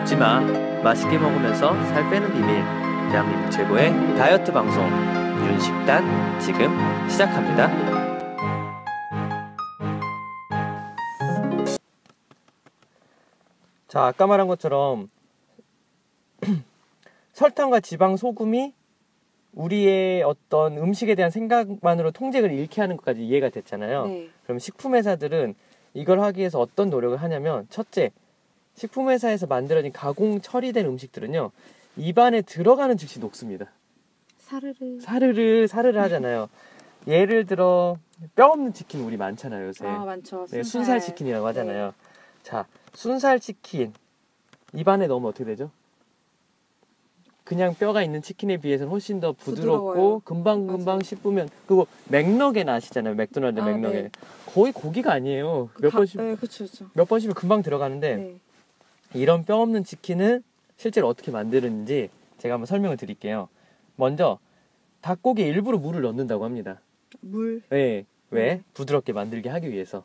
먹지 마. 맛있게 먹으면서 살 빼는 비밀. 대한민국 최고의 다이어트 방송 윤식단 지금 시작합니다. 자, 아까 말한 것처럼 설탕과 지방, 소금이 우리의 어떤 음식에 대한 생각만으로 통제를 잃게 하는 것까지 이해가 됐잖아요. 네. 그럼 식품회사들은 이걸 하기 위해서 어떤 노력을 하냐면, 첫째, 식품회사에서 만들어진 처리된 음식들은요, 입안에 들어가는 즉시 녹습니다. 사르르 하잖아요. 예를 들어 뼈 없는 치킨 우리 많잖아요, 요새. 많죠. 네, 순살 치킨이라고 하잖아요. 네. 자, 순살 치킨 입안에 넣으면 어떻게 되죠? 그냥 뼈가 있는 치킨에 비해서는 훨씬 더 부드럽고 금방 씹으면. 그리고 맥너겟 아시잖아요, 맥도날드 맥너겟. 네. 거의 고기가 아니에요. 몇 번 씹으면 금방 들어가는데, 네. 이런 뼈 없는 치킨을 실제로 어떻게 만드는지 제가 한번 설명을 드릴게요. 먼저 닭고기 일부러 물을 넣는다고 합니다. 물? 네. 왜? 부드럽게 만들게 하기 위해서.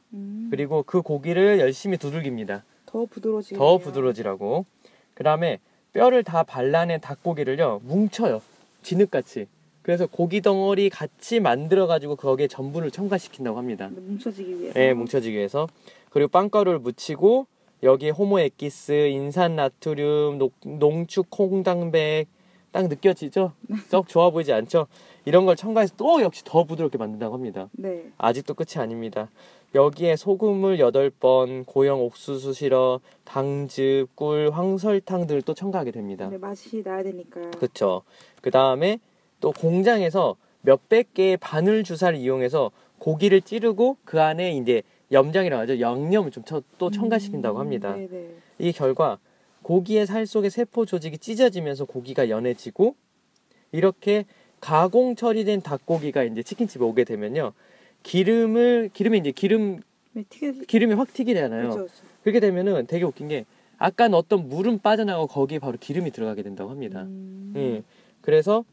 그리고 그 고기를 열심히 두들깁니다. 더 부드러지라고. 그 다음에 뼈를 다 발라낸 닭고기를요, 뭉쳐요. 진흙같이. 그래서 고기 덩어리 같이 만들어가지고 거기에 전분을 첨가시킨다고 합니다. 뭉쳐지기 위해서? 네, 뭉쳐지기 위해서. 그리고 빵가루를 묻히고 여기에 호모 엑기스, 인산 나트륨, 농축 콩당백, 딱 느껴지죠? 썩 좋아 보이지 않죠? 이런 걸 첨가해서 또 역시 더 부드럽게 만든다고 합니다. 네. 아직도 끝이 아닙니다. 여기에 소금을 8번, 고형 옥수수 시럽, 당즙, 꿀, 황설탕 등을 또 첨가하게 됩니다. 네, 맛이 나야 되니까요. 그렇죠. 그 다음에 또 공장에서 몇백 개의 바늘 주사를 이용해서 고기를 찌르고 그 안에 이제 염장이라고 하죠. 양념을 좀 또 첨가시킨다고 합니다. 네네. 이 결과 고기의 살 속의 세포 조직이 찢어지면서 고기가 연해지고, 이렇게 가공 처리된 닭고기가 이제 치킨집에 오게 되면요, 기름이 확 튀기잖아요. 그렇죠. 그렇게 되면은 되게 웃긴 게, 아까 넣었던 물은 빠져나가고 거기에 바로 기름이 들어가게 된다고 합니다. 그래서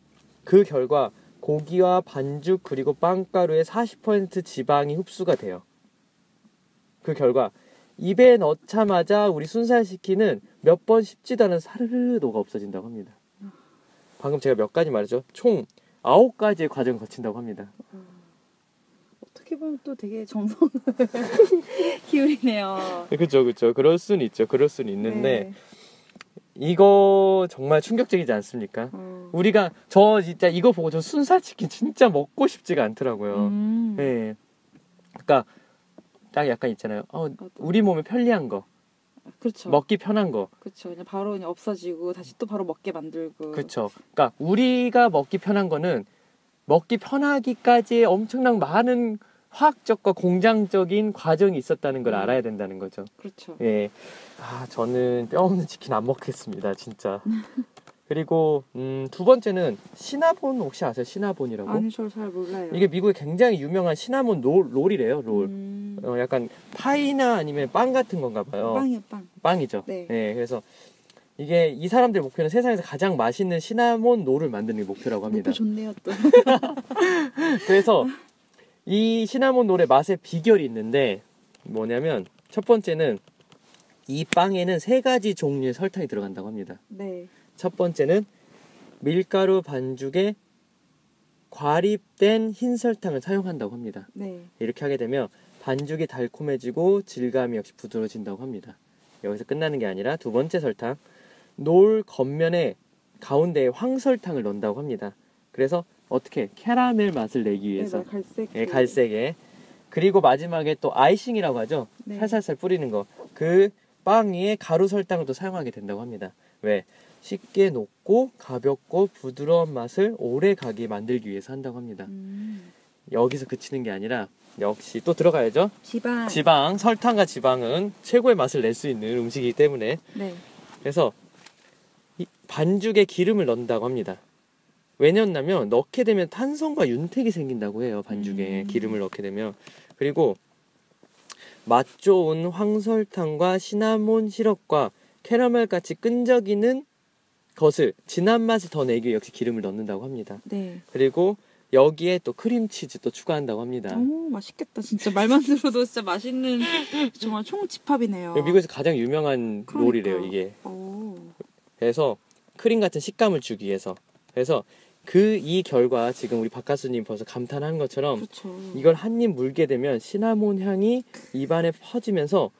그 결과 고기와 반죽 그리고 빵가루의 40% 지방이 흡수가 돼요. 그 결과 입에 넣자마자 우리 순살 치킨은 몇 번 씹지도 않은 사르르 녹아 없어진다고 합니다. 방금 제가 몇 가지 말했죠? 총 9가지의 과정을 거친다고 합니다. 어떻게 보면 또 되게 정성을 기울이네요. 그렇죠. 그럴 수는 있는데, 네. 이거 정말 충격적이지 않습니까? 우리가 진짜 이거 보고 저 순살 치킨 진짜 먹고 싶지가 않더라고요. 네. 그러니까 딱 약간 있잖아요. 우리 몸에 편리한 거. 그렇죠. 먹기 편한 거. 그렇죠. 그냥 없어지고 다시 또 바로 먹게 만들고. 그렇죠. 그러니까 우리가 먹기 편한 거는 먹기 편하기까지의 엄청난 많은 화학적과 공장적인 과정이 있었다는 걸 알아야 된다는 거죠. 그렇죠. 예. 저는 뼈 없는 치킨 안 먹겠습니다, 진짜. 그리고 두 번째는 시나본, 혹시 아세요? 시나본이라고? 아니, 저 잘 몰라요. 이게 미국에 굉장히 유명한 시나몬 롤이래요, 롤. 약간 파이나 아니면 빵 같은 건가 봐요. 빵이요, 빵. 빵이죠. 네. 네. 그래서 이게 이 사람들 목표는 세상에서 가장 맛있는 시나몬 롤을 만드는 게 목표라고 합니다. 목표 좋네요, 또. 그래서 이 시나몬 롤의 맛의 비결이 있는데, 뭐냐면 첫 번째는 이 빵에는 3가지 종류의 설탕이 들어간다고 합니다. 네. 첫 번째는 밀가루 반죽에 과립된 흰 설탕을 사용한다고 합니다. 네. 이렇게 하게 되면 반죽이 달콤해지고 질감이 역시 부드러워진다고 합니다. 여기서 끝나는 게 아니라 두 번째 설탕, 롤 겉면에 가운데에 황설탕을 넣는다고 합니다. 그래서 어떻게 캐러멜 맛을 내기 위해서. 네, 갈색에. 그리고 마지막에 또 아이싱이라고 하죠. 네. 살살살 뿌리는 거. 그 빵 위에 가루 설탕을 또 사용하게 된다고 합니다. 왜? 쉽게 녹고 가볍고 부드러운 맛을 오래 가게 만들기 위해서 한다고 합니다. 여기서 그치는 게 아니라 역시 또 들어가야죠. 지방, 설탕과 지방은 최고의 맛을 낼 수 있는 음식이기 때문에. 네. 그래서 이 반죽에 기름을 넣는다고 합니다. 왜냐면 넣게 되면 탄성과 윤택이 생긴다고 해요. 반죽에 기름을 넣게 되면. 그리고 맛 좋은 황설탕과 시나몬 시럽과 캐러멜같이 끈적이는 것을, 진한 맛을 더 내기 위해 역시 기름을 넣는다고 합니다. 네. 그리고 여기에 또 크림치즈 또 추가한다고 합니다. 오, 맛있겠다. 진짜 말만 들어도 진짜 맛있는 정말 총집합이네요. 미국에서 가장 유명한 롤이래요, 이게. 오. 그래서 크림 같은 식감을 주기 위해서. 그래서 이 결과 지금 우리 박가수님 벌써 감탄하는 것처럼 그렇죠. 이걸 한 입 물게 되면 시나몬 향이 입안에 퍼지면서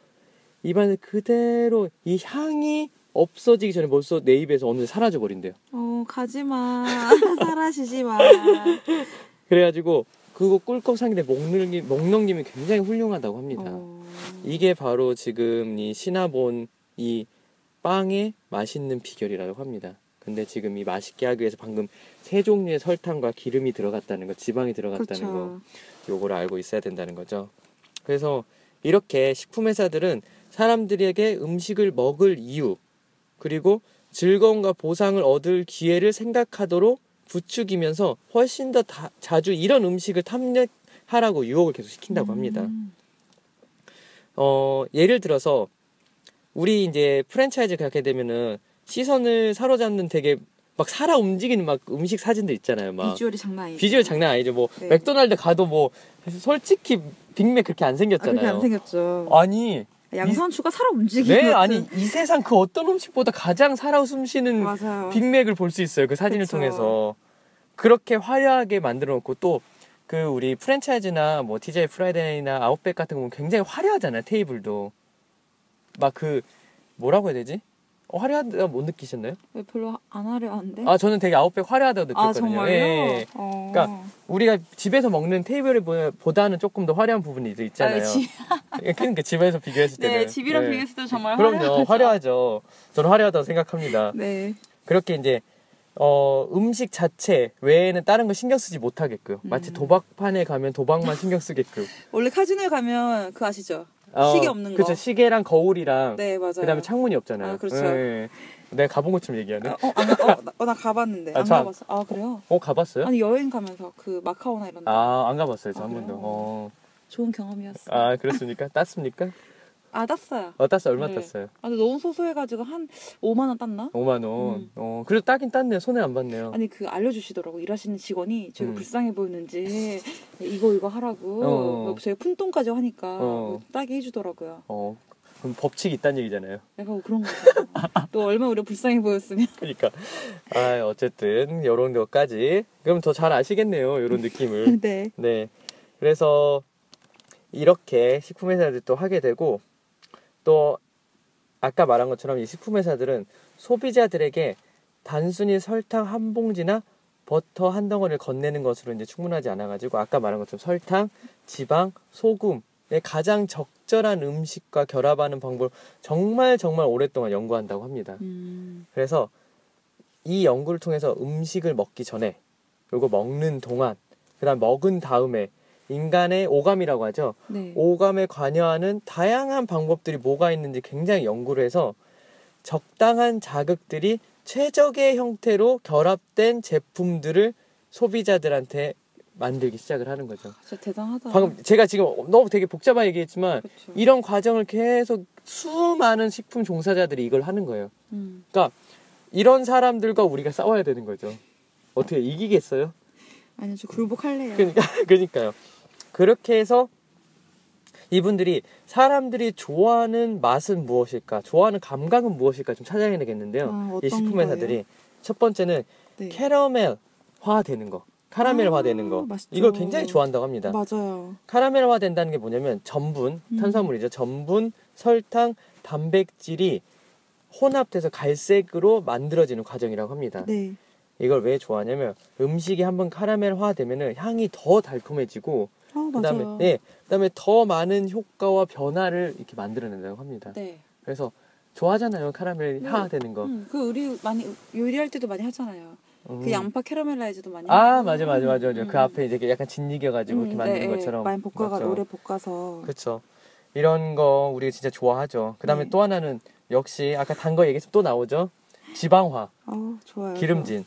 입안에 그대로 이 향이 없어지기 전에 벌써 내 입에서 어느새 사라져 버린대요. 가지마. 사라지지 마. 그래가지고 그거 꿀꺽 상인데 목 넘김이 굉장히 훌륭하다고 합니다. 이게 바로 지금 이 시나몬 이 빵의 맛있는 비결이라고 합니다. 근데 지금 이 맛있게 하기 위해서 방금 3종류의 설탕과 기름이 들어갔다는 거, 지방이 들어갔다는 그렇죠. 거, 요거를 알고 있어야 된다는 거죠. 그래서 이렇게 식품회사들은 사람들에게 음식을 먹을 이유, 그리고 즐거움과 보상을 얻을 기회를 생각하도록 부추기면서 훨씬 더 자주 이런 음식을 탐닉하라고 유혹을 계속 시킨다고 합니다. 예를 들어서 우리 이제 프랜차이즈 가게 되면은 시선을 사로잡는 되게 막 살아 움직이는 막 음식 사진들 있잖아요. 막 비주얼이 장난 아니죠. 비주얼 장난 아니죠. 뭐 네. 맥도날드 가도 뭐 솔직히 빅맥 그렇게 안 생겼잖아요. 그렇게 안 생겼죠. 아니 양상추가 살아 움직이는 네, 것 아니 같은. 이 세상 그 어떤 음식보다 가장 살아 숨쉬는 맞아요. 빅맥을 볼 수 있어요. 그 사진을 그쵸. 통해서 그렇게 화려하게 만들어 놓고 또 그 우리 프랜차이즈나 뭐 TJ 프라이데이나 아웃백 같은 거 보면 굉장히 화려하잖아요. 테이블도 막 그 뭐라고 해야 되지? 화려하다 못 느끼셨나요? 왜 별로 안 화려한데? 아 저는 되게 아웃백 화려하다고 느꼈거든요. 정말요? 예. 그러니까 우리가 집에서 먹는 테이블보다는 조금 더 화려한 부분이 있잖아요. 그러니까 집에서 비교했을 때는. 네, 집이랑 비교했을 때 정말 그럼요, 화려하죠. 저는 화려하다고 생각합니다. 네. 그렇게 이제 음식 자체 외에는 다른 거 신경 쓰지 못하게끔 마치 도박판에 가면 도박만 신경 쓰게끔. 원래 카지노에 가면 그거 아시죠? 시계 없는 거. 그렇죠. 시계랑 거울이랑 네, 맞아요. 그다음에 창문이 없잖아요. 아, 그렇죠. 네. 내가 가본 것처럼 얘기하네. 나 가봤는데. 아, 안 저 가봤어. 아, 그래요? 가봤어요? 아니, 여행 가면서 그 마카오나 이런 데. 안 가봤어요. 저 한 그래요? 번도. 좋은 경험이었어요. 그렇습니까? 땄습니까? 땄어요. 땄어요. 얼마 네. 땄어요? 근데 너무 소소해가지고 한 5만 원 땄나? 5만 원. 그래도 따긴 땄네요. 손해 안 봤네요. 아니 그 알려주시더라고. 일하시는 직원이 제가 음. 불쌍해 보였는지 이거 하라고 제가 푼돈까지 하니까 따게 해주더라고요. 그럼 법칙이 있다는 얘기잖아요. 약간 그런 거죠. 또 얼마나 우리가 불쌍해 보였으면. 그러니까 어쨌든 이런 것까지 그럼 더 잘 아시겠네요. 이런 느낌을. 네. 네. 그래서 이렇게 식품회사들 또 하게 되고 또 아까 말한 것처럼 이 식품회사들은 소비자들에게 단순히 설탕 한 봉지나 버터 한 덩어리를 건네는 것으로 이제 충분하지 않아가지고 아까 말한 것처럼 설탕, 지방, 소금의 가장 적절한 음식과 결합하는 방법을 정말 오랫동안 연구한다고 합니다. 그래서 이 연구를 통해서 음식을 먹기 전에 그리고 먹는 동안 그다음 먹은 다음에 인간의 오감이라고 하죠. 네. 오감에 관여하는 다양한 방법들이 뭐가 있는지 굉장히 연구를 해서 적당한 자극들이 최적의 형태로 결합된 제품들을 소비자들한테 만들기 시작을 하는 거죠. 진짜 대단하다. 방금 제가 지금 너무 되게 복잡하게 얘기했지만 그쵸. 이런 과정을 계속 수많은 식품 종사자들이 이걸 하는 거예요. 그러니까 이런 사람들과 우리가 싸워야 되는 거죠. 어떻게 이기겠어요? 아니요, 저 굴복할래요. 그러니까요. 그렇게 해서 이분들이 사람들이 좋아하는 맛은 무엇일까, 좋아하는 감각은 무엇일까 좀 찾아내겠는데요. 이 식품회사들이 첫 번째는 네. 캐러멜화 되는 거, 카라멜화 되는 거, 맛있죠. 이걸 굉장히 좋아한다고 합니다. 맞아요. 카라멜화 된다는 게 뭐냐면 전분, 탄수화물이죠. 전분, 설탕, 단백질이 혼합돼서 갈색으로 만들어지는 과정이라고 합니다. 네. 이걸 왜 좋아하냐면 음식이 한번 카라멜화 되면은 향이 더 달콤해지고 맞아요. 그다음에 더 많은 효과와 변화를 이렇게 만들어낸다고 합니다. 네. 그래서 좋아하잖아요. 카라멜화 되는 거. 그 우리 많이 요리할 때도 많이 하잖아요. 그 양파 캐러멜라이즈도 많이 맞아. 하고. 그 앞에 이제 약간 짓이겨가지고 이렇게 만드는 것처럼. 많이 볶아가 맞죠. 오래 볶아서. 그렇죠. 이런 거 우리가 진짜 좋아하죠. 그다음에 네. 또 하나는 역시 아까 단 거 얘기했으면 또 나오죠. 지방화, 좋아요. 기름진.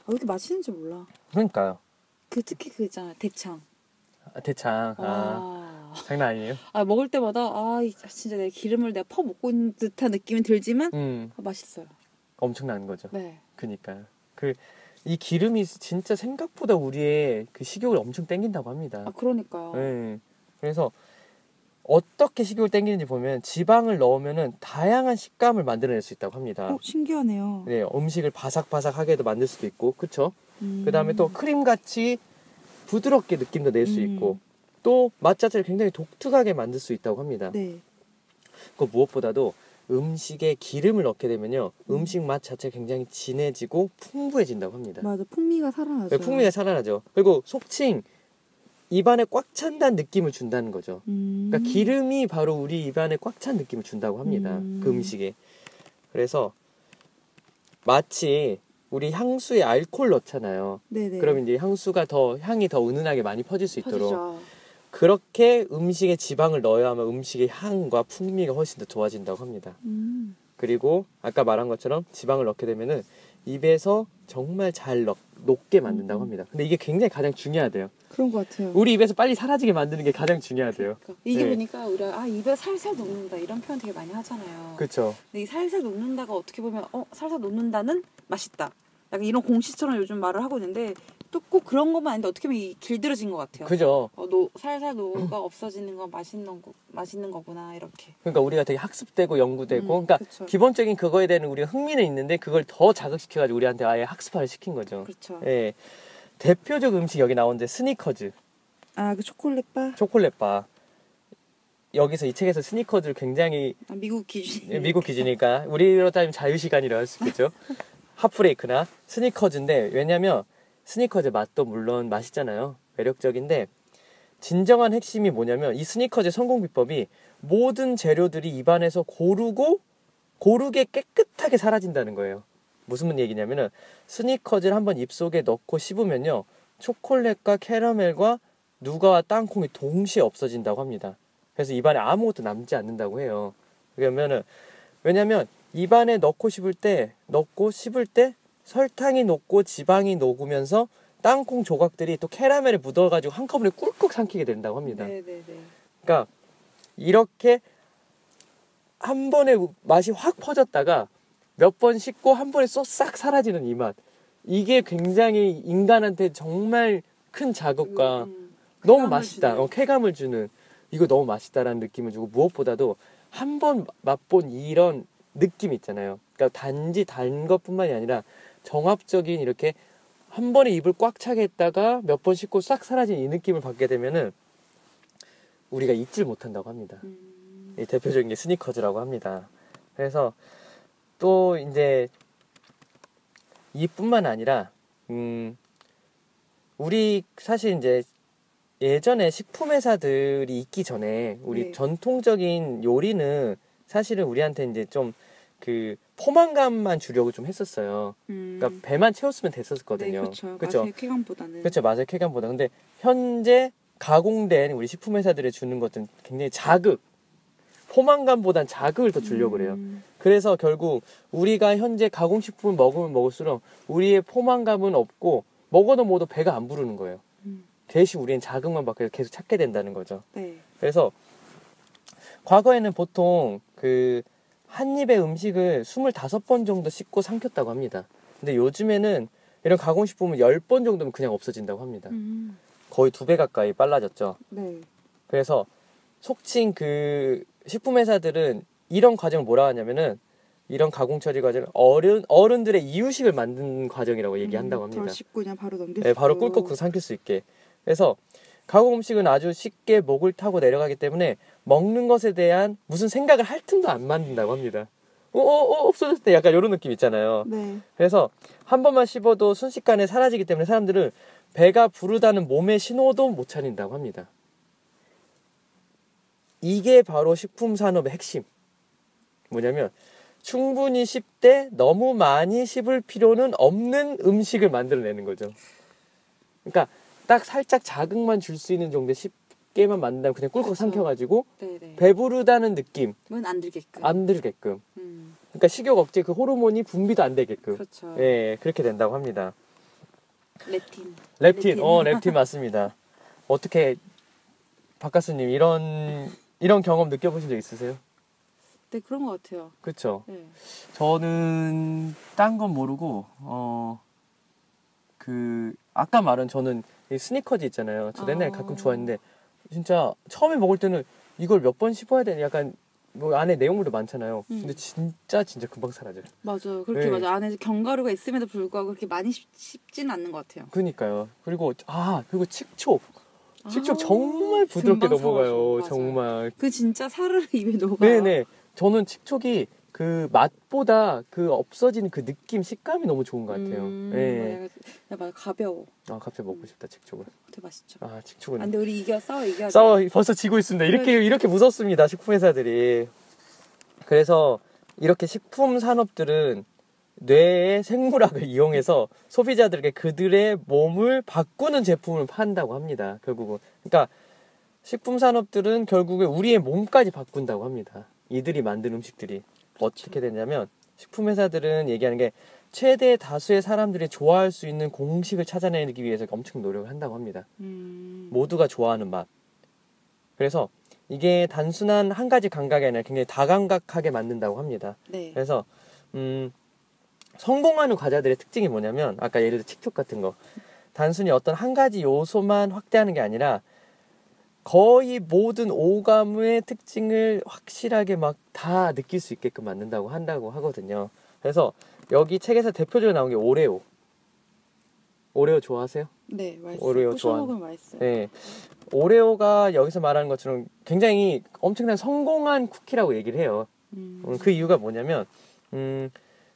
왜 이렇게 맛있는지 몰라. 그러니까요. 특히 그 있잖아, 대창. 대창. 장난 아니에요. 먹을 때마다 진짜 내 기름을 내가 퍼 먹고 있는 듯한 느낌이 들지만 맛있어요. 엄청난 거죠. 네. 그니까요. 이 기름이 진짜 생각보다 우리의 그 식욕을 엄청 땡긴다고 합니다. 그러니까요. 네. 그래서 어떻게 식욕을 땡기는지 보면 지방을 넣으면은 다양한 식감을 만들어낼 수 있다고 합니다. 신기하네요. 네, 음식을 바삭바삭하게도 만들 수도 있고, 그쵸? 그 다음에 또 크림같이 부드럽게 느낌도 낼 수 있고, 또 맛 자체를 굉장히 독특하게 만들 수 있다고 합니다. 네. 그 무엇보다도 음식에 기름을 넣게 되면요, 음식 맛 자체가 굉장히 진해지고 풍부해진다고 합니다. 맞아, 풍미가 살아나죠. 네, 풍미가 살아나죠. 그리고 속칭 입안에 꽉 찬다는 느낌을 준다는 거죠. 그러니까 기름이 바로 우리 입안에 꽉 찬 느낌을 준다고 합니다. 그 음식에. 그래서 마치 우리 향수에 알코올 넣잖아요. 네네. 그럼 이제 향수가 더 향이 더 은은하게 많이 퍼질 수 있도록 퍼지죠. 그렇게 음식에 지방을 넣어야만 음식의 향과 풍미가 훨씬 더 좋아진다고 합니다. 그리고 아까 말한 것처럼 지방을 넣게 되면은 입에서 정말 잘 녹게 만든다고 합니다. 근데 이게 굉장히 가장 중요하대요. 그런 것 같아요. 우리 입에서 빨리 사라지게 만드는 게 가장 중요하대요. 그러니까. 이게 네. 보니까 우리가 입에 살살 녹는다 이런 표현 되게 많이 하잖아요. 그렇죠. 근데 이 살살 녹는다가 어떻게 보면 살살 녹는다는 맛있다. 약간 이런 공식처럼 요즘 말을 하고 있는데 또 꼭 그런 것만 아닌데 어떻게 보면 길들여진 것 같아요. 그죠. 살살 녹가 없어지는 건 맛있는 거구나 이렇게. 그러니까 우리가 되게 학습되고 연구되고, 그러니까 그쵸. 기본적인 그거에 대한 우리가 흥미는 있는데 그걸 더 자극시켜가지고 우리한테 아예 학습화를 시킨 거죠. 그렇죠. 예. 대표적 음식 여기 나오는데 스니커즈, 그 초콜릿바? 초콜릿바. 여기서 이 책에서 스니커즈를 굉장히 미국 기준. 미국 기준이니까 우리로 따지면 자유시간이라 할 수 있겠죠. 핫브레이크나 스니커즈인데, 왜냐면 스니커즈 맛도 물론 맛있잖아요. 매력적인데 진정한 핵심이 뭐냐면 이 스니커즈의 성공 비법이 모든 재료들이 입안에서 고르게 깨끗하게 사라진다는 거예요. 무슨 얘기냐면은 스니커즈를 한번 입속에 넣고 씹으면요, 초콜릿과 캐러멜과 누가와 땅콩이 동시에 없어진다고 합니다. 그래서 입안에 아무것도 남지 않는다고 해요. 왜냐면 입안에 넣고 씹을 때 설탕이 녹고 지방이 녹으면서 땅콩 조각들이 또 캐러멜에 묻어가지고 한꺼번에 꿀꺽 삼키게 된다고 합니다. 네네네. 그러니까 이렇게 한 번에 맛이 확 퍼졌다가 몇 번 씹고 한 번에 쏙 사라지는 이 맛. 이게 굉장히 인간한테 정말 큰 자극과 너무 맛있다. 쾌감을 주는, 이거 너무 맛있다라는 느낌을 주고, 무엇보다도 한 번 맛본 이런 느낌 있잖아요. 그러니까 단지 단 것뿐만이 아니라 정합적인 이렇게 한 번에 입을 꽉 차게 했다가 몇 번 씹고 싹 사라진 이 느낌을 받게 되면은 우리가 잊질 못한다고 합니다. 이 대표적인 게 스니커즈라고 합니다. 그래서 또 이제 이뿐만 아니라 우리 사실 이제 예전에 식품회사들이 있기 전에 우리 네. 전통적인 요리는 사실은 우리한테 이제 좀 그 포만감만 주려고 좀 했었어요. 그러니까 배만 채웠으면 됐었거든요. 네, 그렇죠. 그쵸? 맛의 쾌감보다는. 그렇죠. 맛의 쾌감보다. 근데 현재 가공된 우리 식품회사들이 주는 것은 굉장히 포만감보단 자극을 더 주려고 그래요. 그래서 결국 우리가 현재 가공식품을 먹으면 먹을수록 우리의 포만감은 없고 먹어도 배가 안 부르는 거예요. 대신 우리는 자극만 받고 계속 찾게 된다는 거죠. 네. 그래서 과거에는 보통 한 입의 음식을 25번 정도 씹고 삼켰다고 합니다. 근데 요즘에는 이런 가공식품은 10번 정도면 그냥 없어진다고 합니다. 거의 2배 가까이 빨라졌죠. 네. 그래서 속칭 식품회사들은 이런 과정을 뭐라 하냐면은, 이런 가공 처리 과정을 어른들의 이유식을 만든 과정이라고 얘기한다고 합니다. 덜 씹고 그냥 바로 넘길 수 네, 바로 있고. 꿀꺽 삼킬 수 있게. 그래서 가공 음식은 아주 쉽게 목을 타고 내려가기 때문에 먹는 것에 대한 무슨 생각을 할 틈도 안 만든다고 합니다. 없어졌을 때 약간 이런 느낌 있잖아요. 네. 그래서 한 번만 씹어도 순식간에 사라지기 때문에 사람들은 배가 부르다는 몸의 신호도 못 차린다고 합니다. 이게 바로 식품 산업의 핵심. 뭐냐면 충분히 씹되 너무 많이 씹을 필요는 없는 음식을 만들어내는 거죠. 그러니까 딱 살짝 자극만 줄 수 있는 정도의 쉽게만 만든다면 그냥 꿀꺽 삼켜가지고 네네. 배부르다는 느낌은 안 들게끔. 안 들게끔. 그러니까 식욕 억제 그 호르몬이 분비도 안 되게끔. 그렇죠. 예, 그렇게 된다고 합니다. 렙틴. 렙틴 맞습니다. 어떻게 박가수님 이런 경험 느껴보신 적 있으세요? 네, 그런 것 같아요. 그렇죠. 네. 저는 딴 건 모르고 아까 말한 저는 이 스니커즈 있잖아요. 저 옛날에 가끔 좋아했는데 진짜 처음에 먹을 때는 이걸 몇 번 씹어야 되냐 약간 뭐 안에 내용물도 많잖아요. 근데 진짜 금방 사라져요. 맞아요. 그렇게 네. 맞아. 안에 견과류가 있음에도 불구하고 그렇게 많이 씹지는 않는 것 같아요. 그러니까요. 그리고 칡 아, 정말 부드럽게 금방 넘어가요. 사라져. 맞아요. 정말. 그 진짜 살을 입에 녹아요. 네네. 저는 칡이 그 맛보다 그 없어지는 그 느낌, 식감이 너무 좋은 것 같아요. 네. 맞아. 가벼워. 갑자기 먹고 싶다, 칡을. 되게 맛있죠. 칡은. 근데 우리 이겨야 벌써 지고 있습니다. 이렇게 무섭습니다, 식품 회사들이. 그래서 이렇게 식품 산업들은 뇌의 생물학을 이용해서 소비자들에게 그들의 몸을 바꾸는 제품을 판다고 합니다. 결국은. 그러니까 식품 산업들은 결국에 우리의 몸까지 바꾼다고 합니다. 이들이 만든 음식들이. 어떻게 되냐면 식품 회사들은 얘기하는 게 최대 다수의 사람들이 좋아할 수 있는 공식을 찾아내기 위해서 엄청 노력을 한다고 합니다. 모두가 좋아하는 맛. 그래서 이게 단순한 한 가지 감각이 아니라 굉장히 다감각하게 만든다고 합니다. 네. 그래서 성공하는 과자들의 특징이 뭐냐면 아까 예를 들어 틱톡 같은 거 단순히 어떤 한 가지 요소만 확대하는 게 아니라 거의 모든 오감의 특징을 확실하게 막 다 느낄 수 있게끔 만든다고 한다고 하거든요. 그래서 여기 책에서 대표적으로 나온 게 오레오. 오레오 좋아하세요? 네, 맛있어요. 오레오 부셔 먹으면 맛있어요. 네. 오레오가 여기서 말하는 것처럼 굉장히 엄청난 성공한 쿠키라고 얘기를 해요. 그 이유가 뭐냐면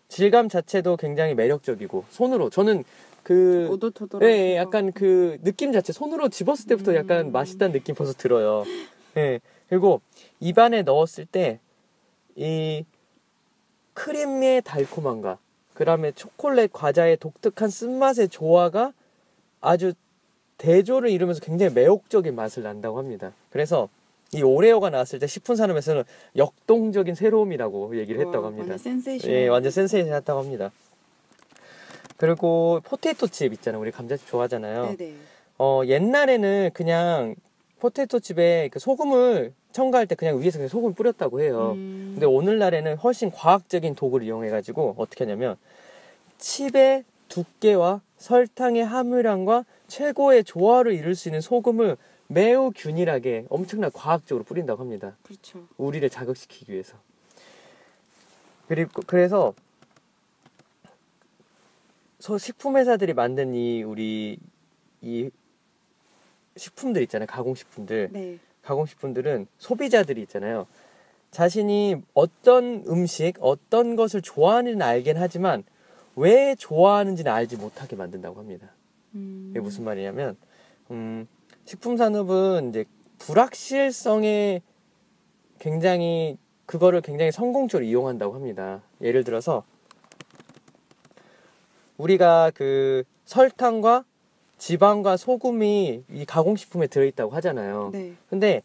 질감 자체도 굉장히 매력적이고 손으로 저는 오돌토돌하고 약간 그 느낌 자체 손으로 집었을 때부터 약간 맛있다는 느낌 벌써 들어요. 네. 그리고 입안에 넣었을 때 이 크림의 달콤함과 그다음에 초콜릿 과자의 독특한 쓴맛의 조화가 아주 대조를 이루면서 굉장히 매혹적인 맛을 난다고 합니다. 그래서 이 오레오가 나왔을 때 식품 산업에서는 역동적인 새로움이라고 얘기를 했다고 합니다. 완전 센세이션. 예, 완전 센세이션했다고 합니다. 그리고 포테이토 칩 있잖아요. 우리 감자칩 좋아하잖아요. 네네. 옛날에는 그냥 포테이토 칩에 그 소금을 첨가할 때 그냥 위에서 그냥 소금 뿌렸다고 해요. 근데 오늘날에는 훨씬 과학적인 도구를 이용해가지고 어떻게 하냐면 칩의 두께와 설탕의 함유량과 최고의 조화를 이룰 수 있는 소금을 매우 균일하게 엄청나 과학적으로 뿌린다고 합니다. 그렇죠. 우리를 자극시키기 위해서. 그래서 식품 회사들이 만든 이 식품들 있잖아요. 가공식품들. 네. 가공식품들은 소비자들이 있잖아요. 자신이 어떤 음식, 어떤 것을 좋아하는지는 알긴 하지만 왜 좋아하는지는 알지 못하게 만든다고 합니다. 이게 무슨 말이냐면 식품 산업은 이제 불확실성에 그거를 굉장히 성공적으로 이용한다고 합니다. 예를 들어서 우리가 그 설탕과 지방과 소금이 이 가공식품에 들어있다고 하잖아요. 네. 근데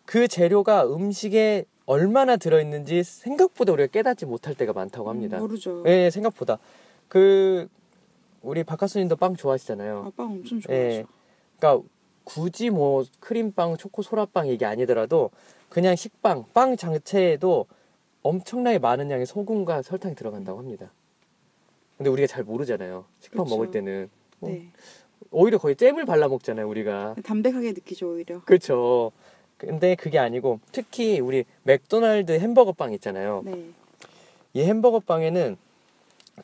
그 재료가 음식에 얼마나 들어있는지 생각보다 우리가 깨닫지 못할 때가 많다고 합니다. 모르죠. 네, 생각보다. 우리 박하수님도 빵 좋아하시잖아요. 빵 엄청 좋아하죠. 네. 그러니까 굳이 뭐 크림빵, 초코 소라빵 얘기 아니더라도 그냥 식빵, 빵 자체에도 엄청나게 많은 양의 소금과 설탕이 들어간다고 합니다. 근데 우리가 잘 모르잖아요. 식빵 그렇죠. 먹을 때는. 네. 오히려 거의 잼을 발라 먹잖아요, 우리가. 담백하게 느끼죠, 오히려. 그렇죠. 근데 그게 아니고 특히 우리 맥도날드 햄버거 빵 있잖아요. 네. 이 햄버거 빵에는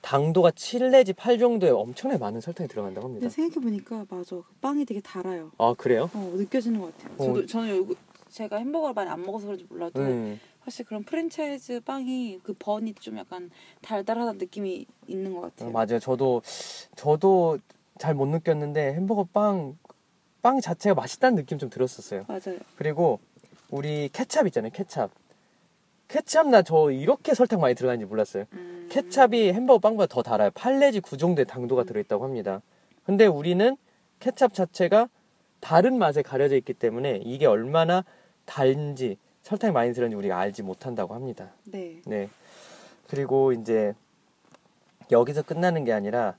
당도가 7 내지 8 정도의 엄청나게 많은 설탕이 들어간다고 합니다. 근데 생각해보니까 맞아. 그 빵이 되게 달아요. 아, 그래요? 느껴지는 것 같아요. 저는 제가 햄버거를 많이 안 먹어서 그런지 몰라도 사실 그런 프랜차이즈 빵이 그 번이 좀 약간 달달하다는 느낌이 있는 것 같아요. 맞아요. 저도 잘 못 느꼈는데 햄버거 빵 자체가 맛있다는 느낌 좀 들었었어요. 맞아요. 그리고 우리 케찹 있잖아요. 케찹 나 저 이렇게 설탕 많이 들어가는지 몰랐어요. 케찹이 햄버거 빵보다 더 달아요. 8 내지 9 정도의 당도가 들어있다고 합니다. 근데 우리는 케찹 자체가 다른 맛에 가려져 있기 때문에 이게 얼마나 달인지 설탕이 많이 들었는지 우리가 알지 못한다고 합니다. 네. 네. 그리고 이제 여기서 끝나는 게 아니라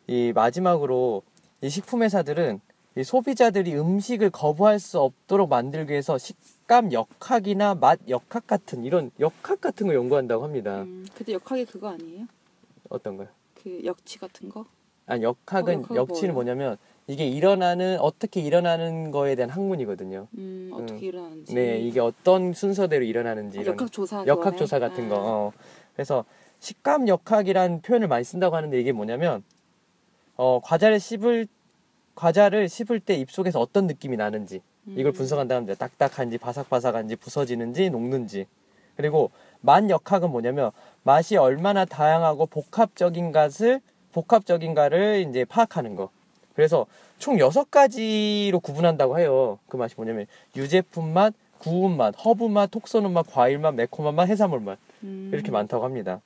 이 마지막으로 이 식품 회사들은 이 소비자들이 음식을 거부할 수 없도록 만들기 위해서 식감 역학이나 맛 역학 같은 이런 역학 같은 걸 연구한다고 합니다. 근데 역학이 그거 아니에요? 어떤 거요? 그 역치 같은 거? 아니 역학은 역학은 역치는 뭐예요? 뭐냐면 이게 어떻게 일어나는 거에 대한 학문이거든요. 어떻게 일어나는지. 네, 이게 어떤 순서대로 일어나는지. 역학조사 같은 거. 그래서 식감역학이라는 표현을 많이 쓴다고 하는데 이게 뭐냐면, 과자를 씹을 때 입속에서 어떤 느낌이 나는지, 이걸 분석한다 합니다. 딱딱한지, 바삭바삭한지, 부서지는지, 녹는지. 그리고 맛역학은 뭐냐면, 맛이 얼마나 다양하고 복합적인가를 이제 파악하는 거. 그래서 총 6가지로 구분한다고 해요. 그 맛이 뭐냐면 유제품 맛, 구운 맛, 허브 맛, 톡 쏘는 맛, 과일 맛, 매콤한 맛, 해산물 맛. 이렇게 많다고 합니다.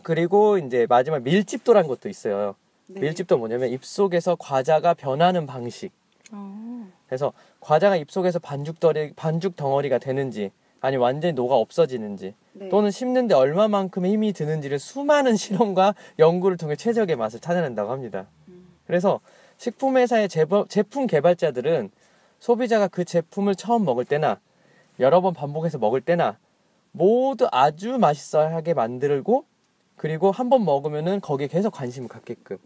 그리고 이제 마지막 밀집도라는 것도 있어요. 네. 밀집도 뭐냐면 입속에서 과자가 변하는 방식. 그래서 과자가 입속에서 반죽 덩어리가 되는지, 아니 완전히 녹아 없어지는지, 네. 또는 씹는데 얼마만큼의 힘이 드는지를 수많은 실험과 연구를 통해 최적의 맛을 찾아낸다고 합니다. 그래서 식품회사의 제품 개발자들은 소비자가 그 제품을 처음 먹을 때나 여러 번 반복해서 먹을 때나 모두 아주 맛있어하게 만들고, 그리고 한 번 먹으면은 거기에 계속 관심을 갖게끔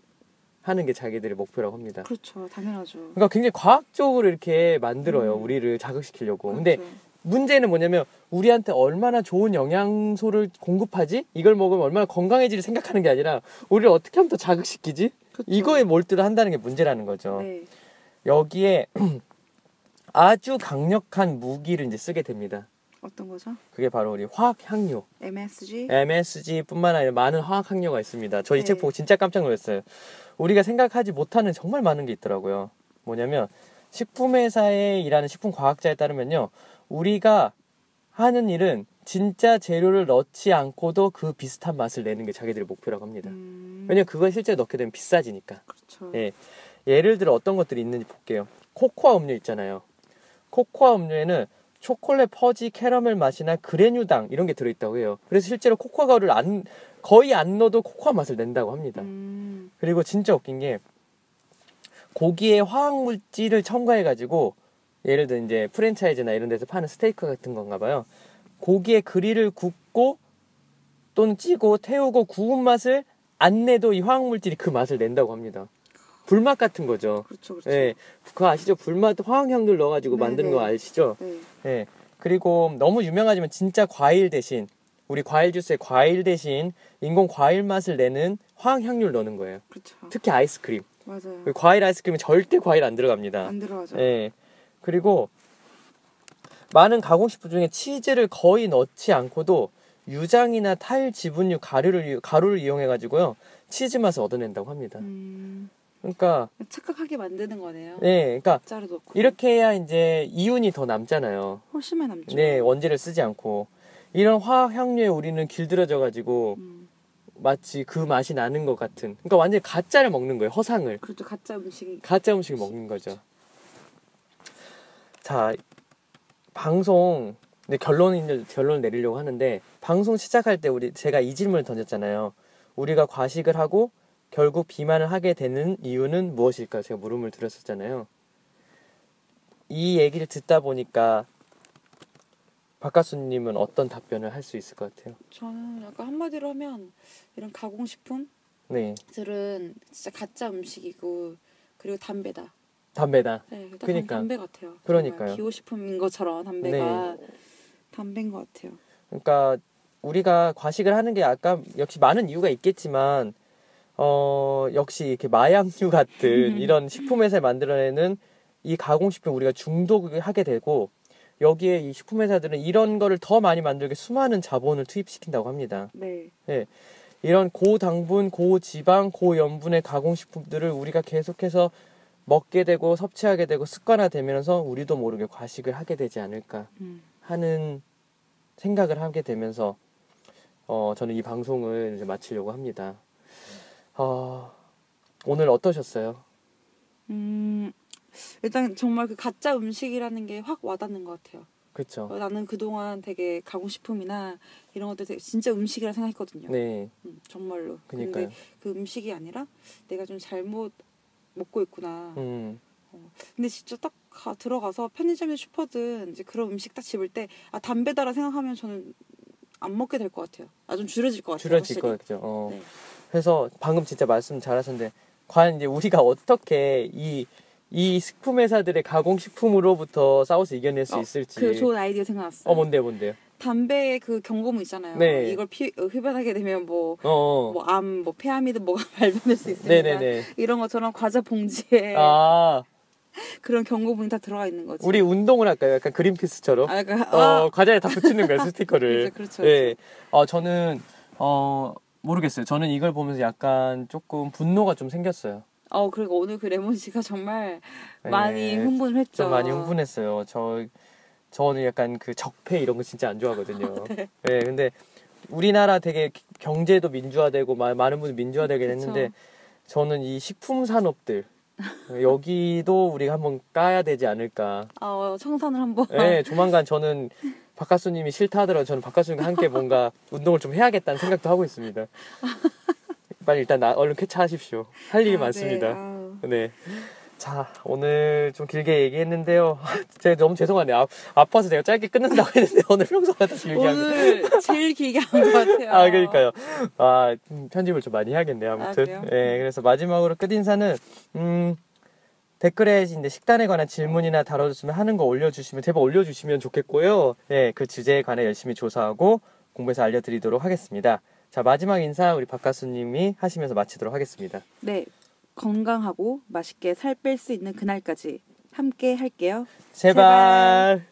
하는 게 자기들의 목표라고 합니다. 그렇죠. 당연하죠. 그러니까 굉장히 과학적으로 이렇게 만들어요. 우리를 자극시키려고. 그렇죠. 근데 문제는 뭐냐면 우리한테 얼마나 좋은 영양소를 공급하지? 이걸 먹으면 얼마나 건강해지를 생각하는 게 아니라 우리를 어떻게 하면 더 자극시키지? 그렇죠. 이거에 몰두를 한다는 게 문제라는 거죠. 네. 여기에 아주 강력한 무기를 이제 쓰게 됩니다. 어떤 거죠? 그게 바로 우리 화학향료. MSG? MSG뿐만 아니라 많은 화학향료가 있습니다. 저 이 책 네. 보고 진짜 깜짝 놀랐어요. 우리가 생각하지 못하는 정말 많은 게 있더라고요. 뭐냐면 식품회사에 일하는 식품과학자에 따르면요, 우리가 하는 일은 진짜 재료를 넣지 않고도 그 비슷한 맛을 내는 게 자기들의 목표라고 합니다. 왜냐면 그걸 실제로 넣게 되면 비싸지니까. 그렇죠. 예. 예를 들어 어떤 것들이 있는지 볼게요. 코코아 음료 있잖아요. 코코아 음료에는 초콜릿 퍼지 캐러멜 맛이나 그래뉴당 이런 게 들어있다고 해요. 그래서 실제로 코코아 가루를 거의 안 넣어도 코코아 맛을 낸다고 합니다. 그리고 진짜 웃긴 게 고기에 화학물질을 첨가해가지고, 예를 들어 이제 프랜차이즈나 이런 데서 파는 스테이크 같은 건가 봐요. 고기에 그릴을 굽고 또는 찌고 태우고 구운 맛을 안 내도 이 화학물질이 그 맛을 낸다고 합니다. 불맛 같은 거죠. 그렇죠. 그렇죠. 예, 그거 아시죠? 불맛 화학향들 넣어가지고 네, 만드는 네. 거 아시죠? 네. 예. 그리고 너무 유명하지만 진짜 과일 대신, 우리 과일 주스에 과일 대신 인공 과일 맛을 내는 화학향료를 넣는 거예요. 그렇죠. 특히 아이스크림. 맞아요. 과일 아이스크림에 절대 과일 안 들어갑니다. 안 들어가죠. 예. 그리고 많은 가공식품 중에 치즈를 거의 넣지 않고도 유장이나 탈 지분류 가루를 이용해가지고요, 치즈 맛을 얻어낸다고 합니다. 그러니까 착각하게 만드는 거네요. 네, 그러니까 가짜로 넣고. 이렇게 해야 이제 이윤이 더 남잖아요. 훨씬 많이 남죠. 네, 원재를 쓰지 않고. 이런 화학향료에 우리는 길들여져가지고 마치 그 맛이 나는 것 같은. 그러니까 완전히 가짜를 먹는 거예요. 허상을. 그렇죠. 가짜 음식을 먹는 거죠. 자, 방송 근데 결론을 내리려고 하는데, 방송 시작할 때 제가 이 질문을 던졌잖아요. 우리가 과식을 하고 결국 비만을 하게 되는 이유는 무엇일까? 제가 물음을 드렸었잖아요. 이 얘기를 듣다 보니까 박가수님은 어떤 답변을 할 수 있을 것 같아요? 저는 약간 한마디로 하면 이런 가공식품들은 네, 진짜 가짜 음식이고, 그리고 담배다. 담배다. 네, 일단 그러니까. 담배 같아요. 그러니까요. 기호식품인 것처럼 담배가 담배인 것 같아요. 그러니까 우리가 과식을 하는 게 아까 역시 많은 이유가 있겠지만, 역시 이렇게 마약류 같은 이런 식품회사에 만들어내는 이 가공식품 우리가 중독을 하게 되고, 여기에 이 식품회사들은 이런 거를 더 많이 만들게 수많은 자본을 투입시킨다고 합니다. 네. 네. 이런 고당분, 고지방, 고염분의 가공식품들을 우리가 계속해서 먹게 되고 섭취하게 되고 습관화되면서 우리도 모르게 과식을 하게 되지 않을까 하는 생각을 하게 되면서 저는 이 방송을 이제 마치려고 합니다. 오늘 어떠셨어요? 일단 정말 그 가짜 음식이라는 게 확 와닿는 것 같아요. 그렇죠. 나는 그동안 되게 가공식품이나 이런 것들 되게 진짜 음식이라 생각했거든요. 네. 정말로. 그러니까요. 근데 그 음식이 아니라 내가 좀 잘못 먹고 있구나. 근데 진짜 딱 들어가서 편의점이든 슈퍼든 이제 그런 음식 딱 집을 때 담배다라 생각하면 저는 안 먹게 될 것 같아요. 좀 줄어질 것 같아요. 줄어질 것 같죠. 네. 그래서 방금 진짜 말씀 잘하셨는데, 과연 이제 우리가 어떻게 이 식품 회사들의 가공 식품으로부터 싸워서 이겨낼 수 있을지. 그 좋은 아이디어 생각났어요. 뭔데요? 담배 그 경고문 있잖아요. 네. 이걸 흡연하게 되면 암, 폐암이든 뭐가 발병될 수 있으니까 네네네. 이런 것처럼 과자 봉지에 그런 경고문이 다 들어가 있는 거지. 우리 운동을 할까요? 약간 그린피스처럼. 과자에 다 붙이는 거예요, 스티커를. 그렇죠. 네. 저는 모르겠어요. 저는 이걸 보면서 약간 조금 분노가 좀 생겼어요. 그리고 오늘 그 레몬씨가 정말 많이 흥분을 했죠. 좀 많이 흥분했어요. 저는 약간 그 적폐 이런 거 진짜 안 좋아하거든요. 네. 근데 우리나라 되게 경제도 민주화되고 많은 분들이 민주화되긴 했는데 저는 이 식품 산업들 여기도 우리가 한번 까야 되지 않을까. 청산을 한번. 네, 조만간 저는 박가수님이 싫다 하더라도 저는 박가수님과 함께 뭔가 운동을 좀 해야겠다는 생각도 하고 있습니다. 빨리 일단 얼른 쾌차하십시오. 할 일이 많습니다. 네. 자, 오늘 좀 길게 얘기했는데요. 제가 너무 죄송하네요. 아파서 제가 짧게 끊는다고 했는데 오늘 평소보다 더 길게 한 거. 오늘 제일 길게 한 것 같아요. 그러니까요. 편집을 좀 많이 해야겠네요. 아무튼. 네, 그래서 마지막으로 끝인사는 댓글에 이제 식단에 관한 질문이나 다뤄줬으면 하는 거 올려주시면 제발 올려주시면 좋겠고요. 네, 그 주제에 관해 열심히 조사하고 공부해서 알려드리도록 하겠습니다. 자, 마지막 인사 우리 박가수님이 하시면서 마치도록 하겠습니다. 네. 건강하고 맛있게 살 뺄 수 있는 그날까지 함께 할게요. 제발.